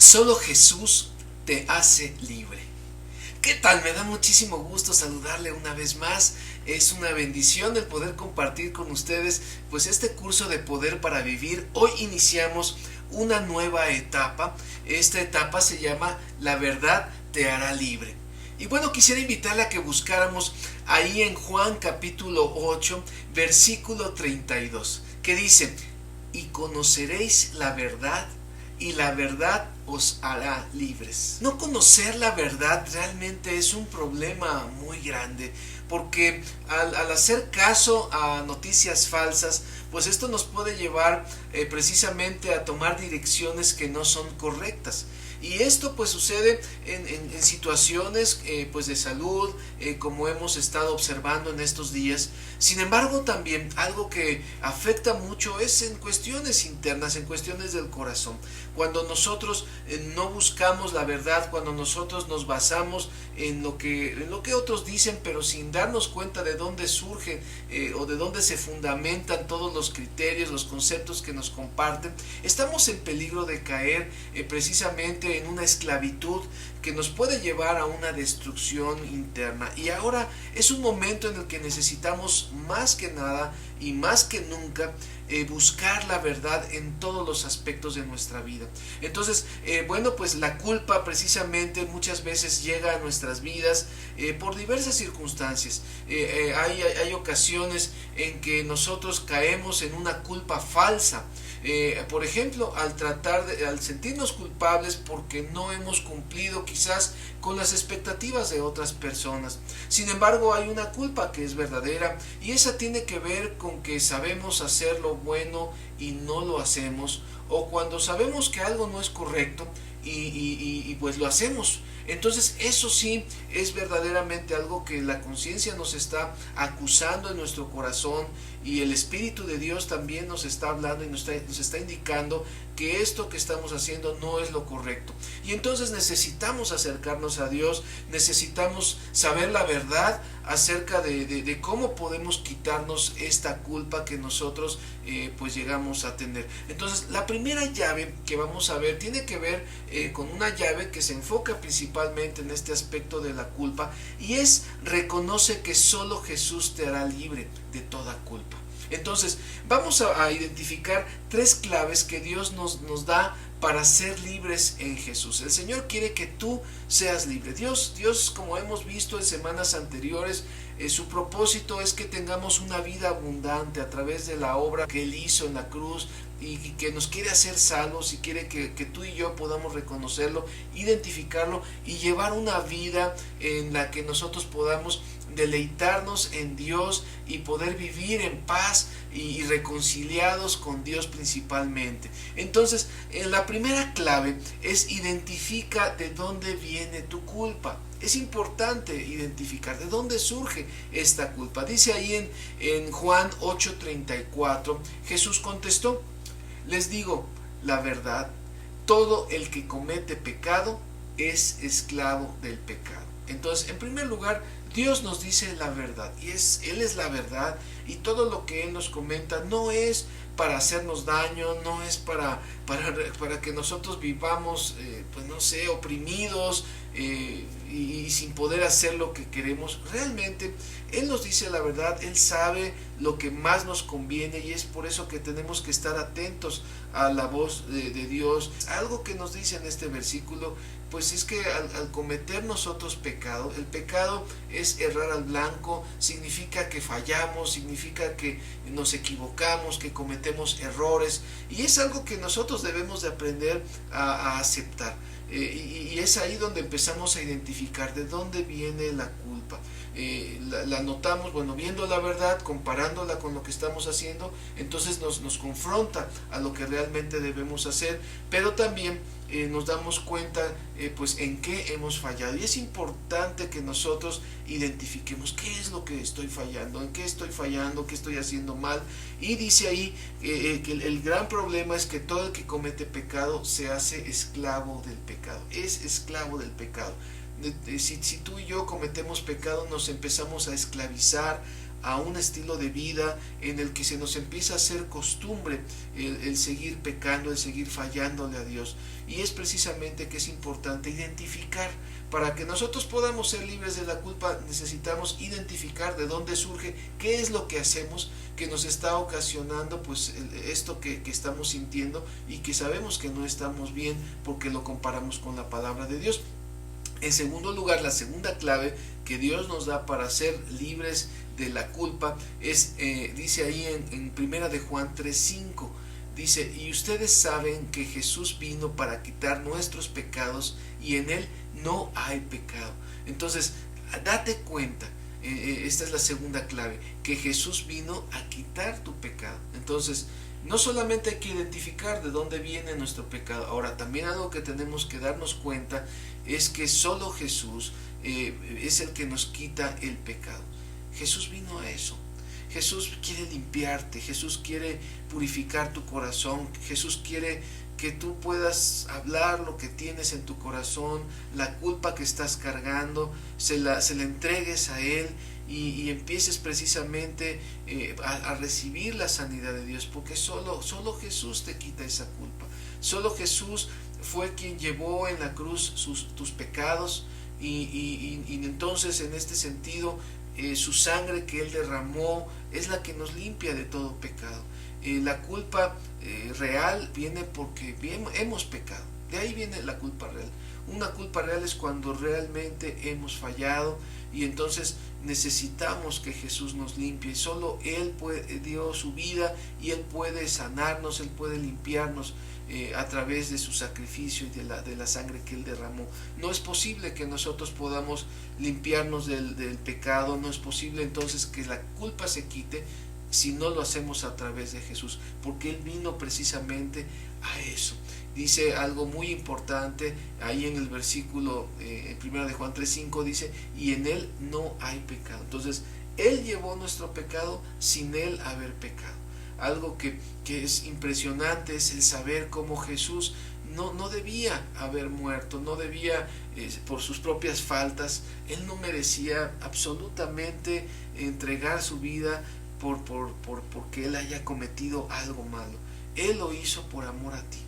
Solo Jesús te hace libre. ¿Qué tal? Me da muchísimo gusto saludarle una vez más. Es una bendición el poder compartir con ustedes pues este curso de Poder para Vivir. Hoy iniciamos una nueva etapa. Esta etapa se llama La verdad te hará libre. Y bueno, quisiera invitarle a que buscáramos ahí en Juan capítulo 8, versículo 32, que dice: y conoceréis la verdad, y la verdad os hará libres. No conocer la verdad realmente es un problema muy grande, porque al hacer caso a noticias falsas, pues esto nos puede llevar precisamente a tomar direcciones que no son correctas. Y esto pues sucede en situaciones pues de salud, como hemos estado observando en estos días. Sin embargo, también algo que afecta mucho es en cuestiones internas, en cuestiones del corazón. Cuando nosotros no buscamos la verdad, cuando nosotros nos basamos en lo que otros dicen, pero sin darnos cuenta de dónde surgen o de dónde se fundamentan todos los criterios, los conceptos que nos comparten, estamos en peligro de caer precisamente en una esclavitud que nos puede llevar a una destrucción interna. Y ahora es un momento en el que necesitamos más que nada y más que nunca buscar la verdad en todos los aspectos de nuestra vida. Entonces, bueno, pues la culpa precisamente muchas veces llega a nuestras vidas por diversas circunstancias. Hay ocasiones en que nosotros caemos en una culpa falsa. Por ejemplo, al sentirnos culpables porque no hemos cumplido quizás con las expectativas de otras personas. Sin embargo, hay una culpa que es verdadera, y esa tiene que ver con que sabemos hacer lo bueno y no lo hacemos, o cuando sabemos que algo no es correcto y pues lo hacemos. Entonces eso sí es verdaderamente algo que la conciencia nos está acusando en nuestro corazón, y el Espíritu de Dios también nos está hablando y nos está indicando que esto que estamos haciendo no es lo correcto. Y entonces necesitamos acercarnos a Dios, necesitamos saber la verdad acerca de cómo podemos quitarnos esta culpa que nosotros pues llegamos a tener. Entonces la primera llave que vamos a ver tiene que ver con una llave que se enfoca principalmente en este aspecto de la culpa, y es: reconoce que solo Jesús te hará libre de toda culpa. Entonces vamos a identificar tres claves que Dios nos da para ser libres en Jesús. El Señor quiere que tú seas libre. Dios, como hemos visto en semanas anteriores, su propósito es que tengamos una vida abundante a través de la obra que Él hizo en la cruz, y que nos quiere hacer salvos, y quiere que tú y yo podamos reconocerlo, identificarlo y llevar una vida en la que nosotros podamos deleitarnos en Dios y poder vivir en paz y reconciliados con Dios principalmente. Entonces, la primera clave es: identifica de dónde viene tu culpa. Es importante identificar de dónde surge esta culpa. Dice ahí en Juan 8:34, Jesús contestó: les digo la verdad, todo el que comete pecado es esclavo del pecado. Entonces, en primer lugar, Dios nos dice la verdad, y Él es la verdad, y todo lo que Él nos comenta no es para hacernos daño, no es para que nosotros vivamos, pues no sé, oprimidos y sin poder hacer lo que queremos. Realmente Él nos dice la verdad, Él sabe lo que más nos conviene, y es por eso que tenemos que estar atentos a la voz de Dios. Algo que nos dice en este versículo, pues es que al cometer nosotros pecado, el pecado es errar al blanco, significa que fallamos, significa que nos equivocamos, que cometemos errores, y es algo que nosotros debemos de aprender a aceptar. Y es ahí donde empezamos a identificar de dónde viene la culpa. La notamos, bueno, viendo la verdad, comparándola con lo que estamos haciendo, entonces nos confronta a lo que realmente debemos hacer, pero también nos damos cuenta pues en qué hemos fallado. Y es importante que nosotros identifiquemos qué es lo que estoy fallando, en qué estoy fallando, qué estoy haciendo mal. Y dice ahí que el gran problema es que todo el que comete pecado se hace esclavo del pecado, es esclavo del pecado. Si tú y yo cometemos pecado, nos empezamos a esclavizar a un estilo de vida en el que se nos empieza a hacer costumbre el seguir pecando, el seguir fallándole a Dios. y es precisamente que es importante identificar. Para que nosotros podamos ser libres de la culpa, necesitamos identificar de dónde surge, qué es lo que hacemos que nos está ocasionando pues esto que estamos sintiendo y que sabemos que no estamos bien porque lo comparamos con la palabra de Dios. En segundo lugar, la segunda clave que Dios nos da para ser libres de la culpa es, dice ahí en Primera de Juan 3:5, dice, y ustedes saben que Jesús vino para quitar nuestros pecados y en Él no hay pecado. Entonces, date cuenta, esta es la segunda clave, que Jesús vino a quitar tu pecado. Entonces, no solamente hay que identificar de dónde viene nuestro pecado, ahora también algo que tenemos que darnos cuenta es que solo Jesús es el que nos quita el pecado. Jesús vino a eso. Jesús quiere limpiarte, Jesús quiere purificar tu corazón, Jesús quiere que tú puedas hablar lo que tienes en tu corazón, la culpa que estás cargando, se la entregues a Él y empieces precisamente a recibir la sanidad de Dios, porque solo Jesús te quita esa culpa. Solo Jesús fue quien llevó en la cruz tus pecados y entonces en este sentido su sangre que Él derramó es la que nos limpia de todo pecado. La culpa real viene porque hemos pecado. De ahí viene la culpa real. Una culpa real es cuando realmente hemos fallado y entonces necesitamos que Jesús nos limpie. Solo Él dio su vida y Él puede sanarnos, Él puede limpiarnos a través de su sacrificio y de la sangre que Él derramó. No es posible que nosotros podamos limpiarnos del pecado, no es posible entonces que la culpa se quite si no lo hacemos a través de Jesús, porque Él vino precisamente a eso. Dice algo muy importante ahí en el versículo en 1 de Juan 3:5, dice, y en Él no hay pecado. Entonces, Él llevó nuestro pecado sin Él haber pecado. Algo que es impresionante es el saber cómo Jesús no debía haber muerto, no debía, por sus propias faltas, Él no merecía absolutamente entregar su vida porque Él haya cometido algo malo. Él lo hizo por amor a ti,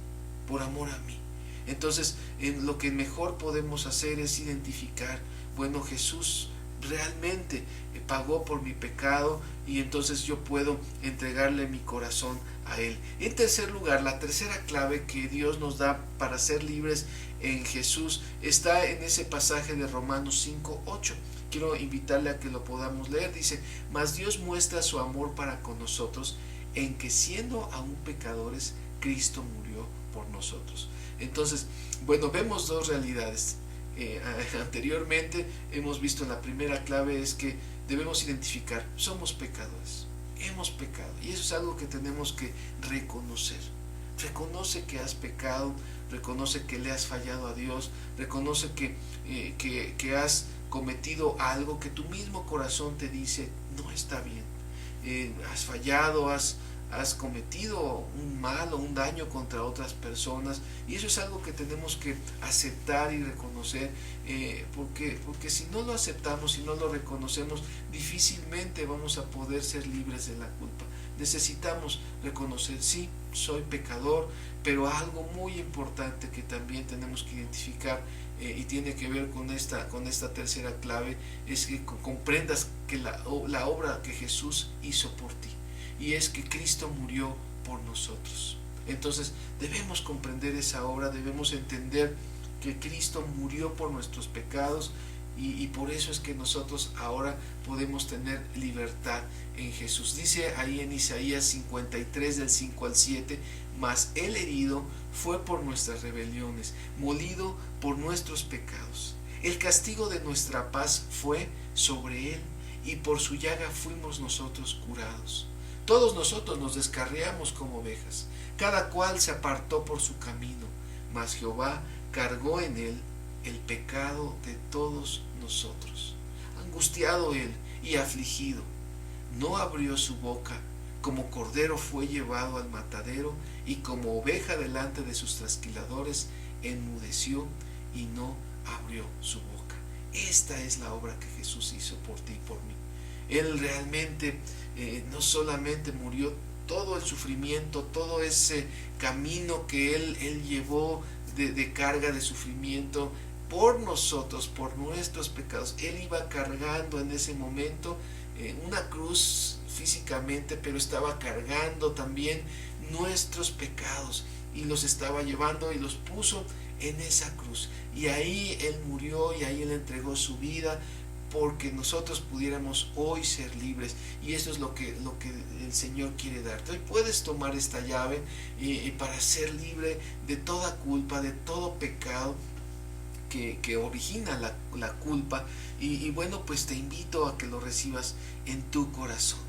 por amor a mí. Entonces, lo que mejor podemos hacer es identificar, bueno, Jesús realmente pagó por mi pecado y entonces yo puedo entregarle mi corazón a Él. En tercer lugar, la tercera clave que Dios nos da para ser libres en Jesús está en ese pasaje de Romanos 5:8. Quiero invitarle a que lo podamos leer. Dice, mas Dios muestra su amor para con nosotros en que siendo aún pecadores, Cristo murió por nosotros. Entonces, bueno, vemos dos realidades. Anteriormente hemos visto la primera clave es que debemos identificar, somos pecadores, hemos pecado y eso es algo que tenemos que reconocer. Reconoce que has pecado, reconoce que le has fallado a Dios, reconoce que has cometido algo que tu mismo corazón te dice no está bien, has fallado, has cometido un mal o un daño contra otras personas y eso es algo que tenemos que aceptar y reconocer porque si no lo aceptamos, si no lo reconocemos, difícilmente vamos a poder ser libres de la culpa. Necesitamos reconocer, sí, soy pecador, pero algo muy importante que también tenemos que identificar y tiene que ver con esta tercera clave es que comprendas que la obra que Jesús hizo por ti. Y es que Cristo murió por nosotros. Entonces debemos comprender esa obra, debemos entender que Cristo murió por nuestros pecados y por eso es que nosotros ahora podemos tener libertad en Jesús. Dice ahí en Isaías 53 del 5 al 7, mas el herido fue por nuestras rebeliones, molido por nuestros pecados. El castigo de nuestra paz fue sobre él y por su llaga fuimos nosotros curados. Todos nosotros nos descarriamos como ovejas, cada cual se apartó por su camino, mas Jehová cargó en él el pecado de todos nosotros. Angustiado él y afligido, no abrió su boca, como cordero fue llevado al matadero, y como oveja delante de sus trasquiladores, enmudeció y no abrió su boca. Esta es la obra que Jesús hizo por ti y por mí. Él realmente no solamente murió, todo el sufrimiento, todo ese camino que Él llevó de carga, de sufrimiento por nosotros, por nuestros pecados. Él iba cargando en ese momento una cruz físicamente, pero estaba cargando también nuestros pecados y los estaba llevando y los puso en esa cruz. Y ahí Él murió y ahí Él entregó su vida porque nosotros pudiéramos hoy ser libres. Y eso es lo que el Señor quiere darte. Hoy puedes tomar esta llave para ser libre de toda culpa, de todo pecado que origina la culpa. Y bueno, pues te invito a que lo recibas en tu corazón.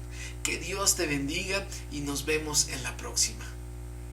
Que Dios te bendiga y nos vemos en la próxima.